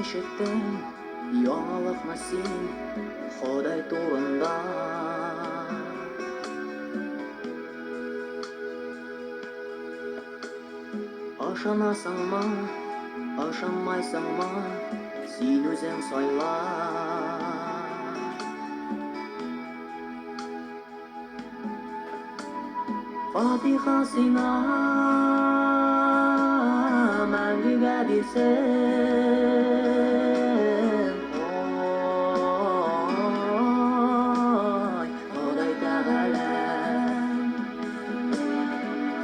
ишеттім яңалықны сен Ходай турында. Ашанасыңмы, ашанмайсыңмы, сен өзің сайла. Фатиха сиңа мәңгіге бирсен. Ой, Ходай Тәғәлә.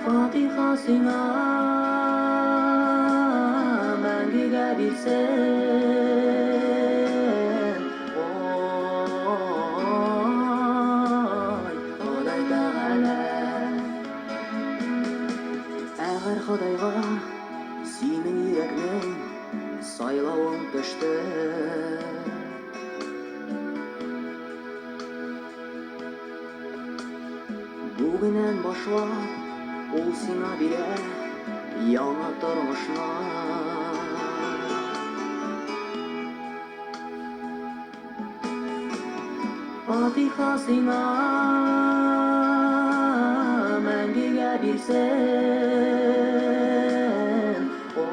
Фатиха сиңа мәңгіге бирсен. Ой, Ходай Тәғәлә. Әгәр Ходайга синең йөрәкнең сайлавың төште, бүгеннән башлап ул сиңа бирә яңа тормышны. Фатиха сиңа мәңгегә бирсен. Ой,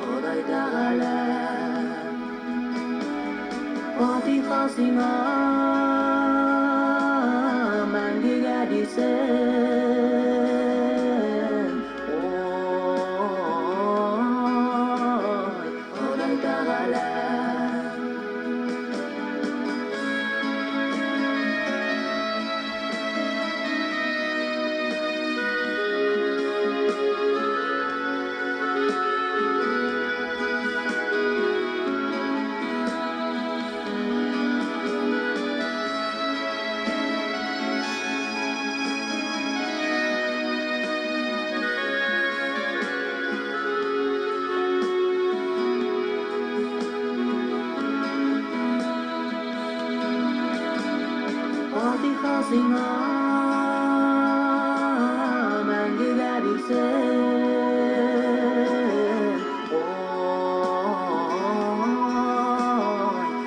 Ходай Тәғәлә. Фатиха сиңа мәңгегә бирсен. Ой, Ходай Тәғәлә. Фатиха сиңа мәңгегә бирсен. Ой,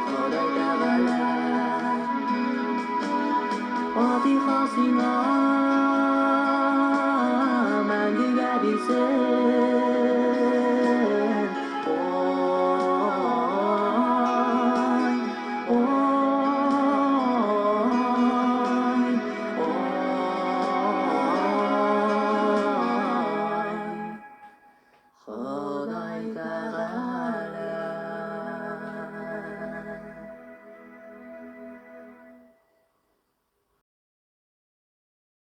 Ходай Тәғәлә. Фатиха сиңа мәңгегә бирсен.